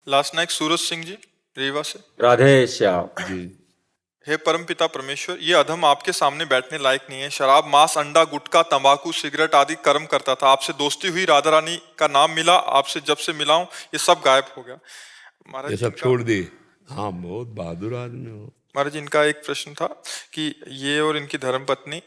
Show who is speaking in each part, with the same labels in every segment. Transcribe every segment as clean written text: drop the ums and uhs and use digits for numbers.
Speaker 1: Last Naik Suraj Singh ji Rewa से।
Speaker 2: राधे श्याम
Speaker 3: जी।
Speaker 1: हे परमपिता परमेश्वर, ये अधम आपके सामने बैठने लायक नहीं है। शराब, मांस, अंडा, गुटखा, तंबाकू, सिगरेट आदि कर्म करता था। आपसे दोस्ती हुई, राधा रानी का नाम मिला, आपसे जब से मिला हूं ये सब गायब हो गया। महाराज
Speaker 3: ये
Speaker 1: जी,
Speaker 3: सब छोड़ दिए। हाँ, बहुत बहादुर आदमी हो।
Speaker 1: महाराज जी, इनका एक प्रश्न था कि ये और इनकी धर्मपत्नी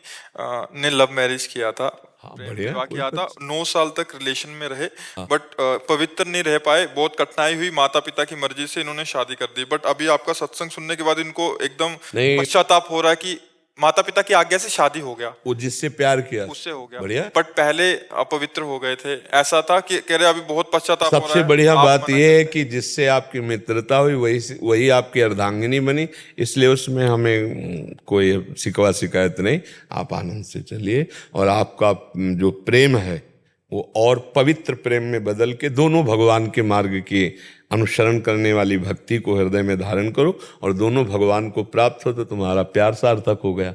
Speaker 1: ने लव मैरिज किया था,
Speaker 3: हाँ,
Speaker 1: प्रेम
Speaker 3: बढ़िया,
Speaker 1: विवाह
Speaker 3: कोई
Speaker 1: किया था, 9 साल तक रिलेशन में रहे,
Speaker 3: हाँ।
Speaker 1: बट पवित्र नहीं रह पाए। बहुत कठिनाई हुई, माता पिता की मर्जी से इन्होंने शादी कर दी। बट अभी आपका सत्संग सुनने के बाद इनको एकदम
Speaker 3: नहीं।
Speaker 1: पश्चाताप हो रहा है कि माता पिता की आज्ञा से शादी हो गया,
Speaker 3: वो जिससे प्यार किया
Speaker 1: उससे हो गया।
Speaker 3: बढ़िया।
Speaker 1: बट पहले अपवित्र हो गए थे, ऐसा था कि कह रहे अभी बहुत पश्चाताप हो रहा
Speaker 3: सबसे
Speaker 1: है।
Speaker 3: बढ़िया
Speaker 1: आप
Speaker 3: बात
Speaker 1: मना
Speaker 3: यह है
Speaker 1: करते
Speaker 3: कि जिससे आपकी मित्रता हुई वही आपकी अर्धांगिनी बनी, इसलिए उसमें हमें कोई शिकवा शिकायत नहीं। आप आनंद से चलिए और आपका जो प्रेम है वो और पवित्र प्रेम में बदल के दोनों भगवान के मार्ग की अनुसरण करने वाली भक्ति को हृदय में धारण करो और दोनों भगवान को प्राप्त हो तो तुम्हारा प्यार सार्थक हो गया।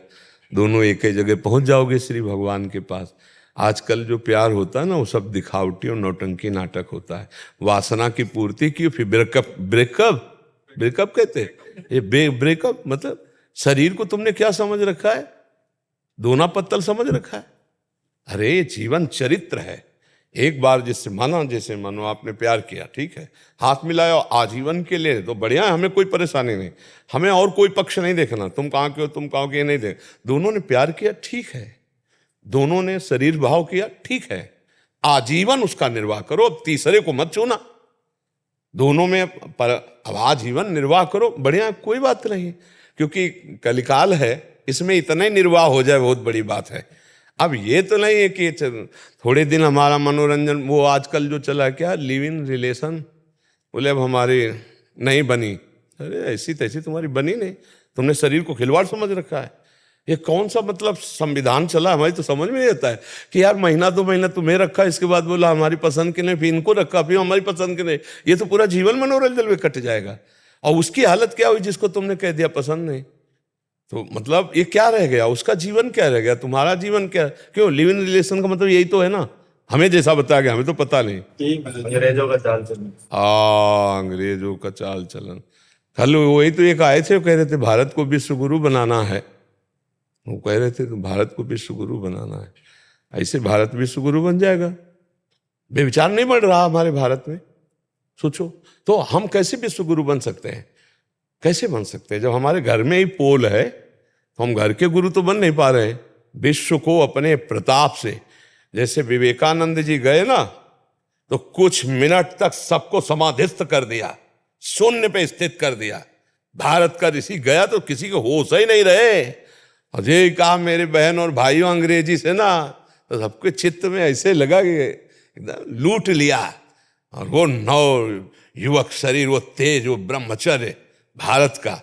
Speaker 3: दोनों एक ही जगह पहुंच जाओगे श्री भगवान के पास। आजकल जो प्यार होता है ना वो सब दिखावटी और नौटंकी नाटक होता है। वासना की पूर्ति की, फिर ब्रेकअप ब्रेकअप ब्रेकअप कहते हैं। ये ब्रेकअप मतलब शरीर को तुमने क्या समझ रखा है? दोना पत्तल समझ रखा है? अरे ये जीवन चरित्र है। एक बार जिससे माना, जैसे मानो आपने प्यार किया, ठीक है, हाथ मिलाया आजीवन के लिए तो बढ़िया है, हमें कोई परेशानी नहीं। हमें और कोई पक्ष नहीं देखना, तुम कहाँ के हो तुम कहाँ के, नहीं देख। दोनों ने प्यार किया, ठीक है, दोनों ने शरीर भाव किया, ठीक है, आजीवन उसका निर्वाह करो, अब तीसरे को मत छूना। दोनों में पर अब आजीवन निर्वाह करो, बढ़िया, कोई बात नहीं, क्योंकि कलिकाल है, इसमें इतना ही निर्वाह हो जाए बहुत बड़ी बात है। अब ये तो नहीं है कि थोड़े दिन हमारा मनोरंजन, वो आजकल जो चला क्या लिव इन रिलेशन, बोले अब हमारी नहीं बनी। अरे ऐसी तैसी तुम्हारी बनी नहीं, तुमने शरीर को खिलवाड़ समझ रखा है। ये कौन सा मतलब संविधान चला, हमारी तो समझ में नहीं आता है कि यार महीना 2 महीना तुम्हें रखा, इसके बाद बोला हमारी पसंद के नहीं, फिर इनको रखा, फिर हमारी पसंद के नहीं। ये तो पूरा जीवन मनोरंजन में कट जाएगा। और उसकी हालत क्या हुई जिसको तुमने कह दिया पसंद नहीं, तो मतलब ये क्या रह गया, उसका जीवन क्या रह गया, तुम्हारा जीवन क्या? क्यों लिव इन रिलेशन का मतलब यही तो है ना, हमें जैसा बताया गया, हमें तो पता नहीं।
Speaker 2: अंग्रेजों का चाल चलन।
Speaker 3: अंग्रेजों का चाल चलन। कल वही तो एक आए थे, वो कह रहे थे भारत को विश्व गुरु बनाना है। वो कह रहे थे तो भारत को विश्व गुरु बनाना है, ऐसे भारत विश्व गुरु बन जाएगा? बेविचार नहीं बढ़ रहा हमारे भारत में, सोचो तो हम कैसे विश्व गुरु बन सकते हैं? कैसे बन सकते हैं जब हमारे घर में ही पोल है? तो हम घर के गुरु तो बन नहीं पा रहे हैं। विश्व को अपने प्रताप से, जैसे विवेकानंद जी गए ना तो कुछ मिनट तक सबको समाधिस्थ कर दिया, शून्य पे स्थित कर दिया। भारत का ऋषि गया तो किसी को होश ही नहीं रहे। और ये कहा मेरे बहन और भाइयों अंग्रेजी से ना, तो सबके चित्त में ऐसे लगा कि एकदम लूट लिया। और वो नव युवक शरीर, वो तेज, वो ब्रह्मचर्य, भारत का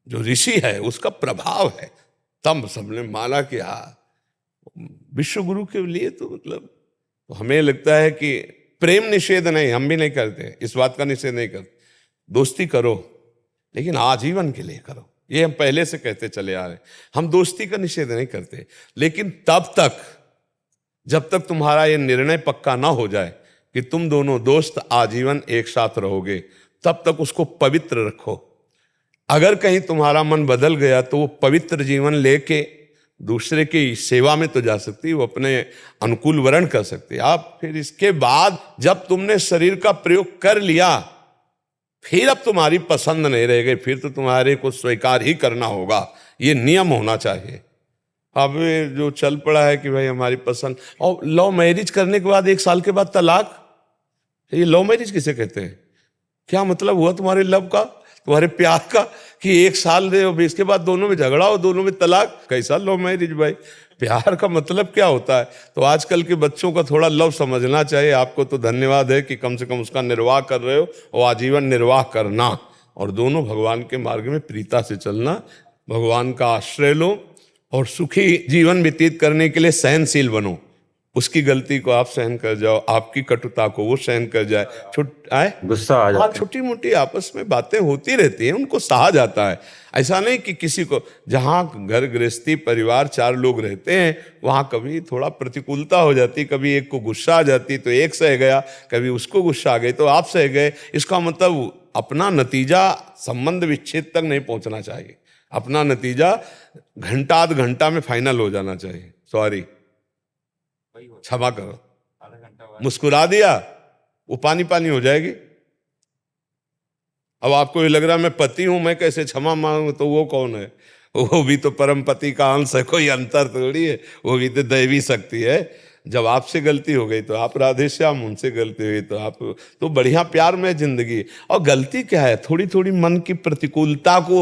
Speaker 3: जो ऋषि है उसका प्रभाव है। तब सबने माना कि हाँ विश्व गुरु के लिए तो मतलब, तो हमें लगता है कि प्रेम निषेध नहीं, हम भी नहीं करते, इस बात का निषेध नहीं करते। दोस्ती करो लेकिन आजीवन के लिए करो, ये हम पहले से कहते चले आ रहे हैं। हम दोस्ती का निषेध नहीं करते, लेकिन तब तक जब तक तुम्हारा ये निर्णय पक्का ना हो जाए कि तुम दोनों दोस्त आजीवन एक साथ रहोगे, तब तक उसको पवित्र रखो। अगर कहीं तुम्हारा मन बदल गया तो वो पवित्र जीवन लेके दूसरे की सेवा में तो जा सकती है, वो अपने अनुकूल वर्ण कर सकती है। आप फिर इसके बाद जब तुमने शरीर का प्रयोग कर लिया, फिर अब तुम्हारी पसंद नहीं रह गई, फिर तो तुम्हारे को स्वीकार ही करना होगा। ये नियम होना चाहिए। अब जो चल पड़ा है कि भाई हमारी पसंद, और लव मैरिज करने के बाद 1 साल के बाद तलाक, ये लव मैरिज किसे कहते हैं? क्या मतलब हुआ तुम्हारे लव का, तुम्हारे प्यार का, कि 1 साल दे इसके बाद दोनों में झगड़ा हो, दोनों में तलाक? कैसा लव मैरिज भाई? प्यार का मतलब क्या होता है? तो आजकल के बच्चों का थोड़ा लव समझना चाहिए। आपको तो धन्यवाद है कि कम से कम उसका निर्वाह कर रहे हो, और आजीवन निर्वाह करना, और दोनों भगवान के मार्ग में प्रीता से चलना। भगवान का आश्रय लो और सुखी जीवन व्यतीत करने के लिए सहनशील बनो। उसकी गलती को आप सहन कर जाओ, आपकी कटुता को वो सहन कर जाए,
Speaker 2: गुस्सा आ जाता है।
Speaker 3: छोटी मोटी आपस में बातें होती रहती हैं, उनको सहा जाता है। ऐसा नहीं कि किसी को, जहाँ घर गृहस्थी परिवार 4 लोग रहते हैं वहाँ कभी थोड़ा प्रतिकूलता हो जाती, कभी एक को गुस्सा आ जाती तो एक सह गया, कभी उसको गुस्सा आ गई तो आप सह गए। इसका मतलब अपना नतीजा संबंध विच्छेद तक नहीं पहुंचना चाहिए, अपना नतीजा घंटा आध घंटा में फाइनल हो जाना चाहिए। सॉरी, क्षमा करो, मुस्कुरा दिया वो पानी पानी हो जाएगी। अब आपको ये लग रहा है मैं पति हूं, मैं कैसे क्षमा मांगू, तो वो कौन है? वो भी तो परम पति का अंश है, कोई अंतर थोड़ी है, वो भी तो दैवी शक्ति है। जब आपसे गलती हो गई तो आप राधे श्याम, उनसे गलती हुई तो आप, तो बढ़िया प्यार में जिंदगी। और गलती क्या है, थोड़ी थोड़ी मन की प्रतिकूलता को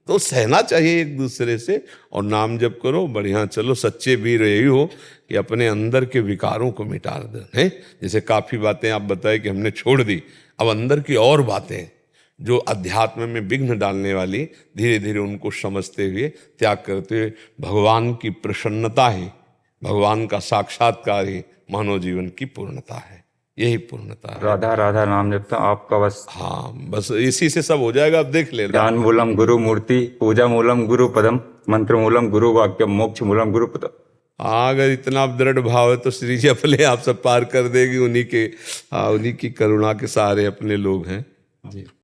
Speaker 3: तो सहना चाहिए एक दूसरे से, और नाम जप करो, बढ़िया चलो। सच्चे वीर यही हो कि अपने अंदर के विकारों को मिटा दें, हैं? जैसे काफ़ी बातें आप बताए कि हमने छोड़ दी, अब अंदर की और बातें जो अध्यात्म में विघ्न डालने वाली, धीरे धीरे उनको समझते हुए, त्याग करते हुए, भगवान की प्रसन्नता ही, भगवान का साक्षात्कार ही मानव जीवन की पूर्णता है। यही पूर्णता है।
Speaker 2: राधा राधा नाम जपता हूं, आपका बस।
Speaker 3: हाँ, बस इसी से सब हो जाएगा। अब देख लेना।
Speaker 2: ज्ञान मूलम गुरु मूर्ति, पूजा मूलम गुरु पदम, मंत्र मूलम गुरु वाक्यम, मोक्ष मूलम गुरु पदम।
Speaker 3: हाँ, अगर इतना दृढ़ भाव है तो श्री जी अपने आप सब पार कर देगी। उन्हीं की करुणा के सहारे अपने लोग हैं जी।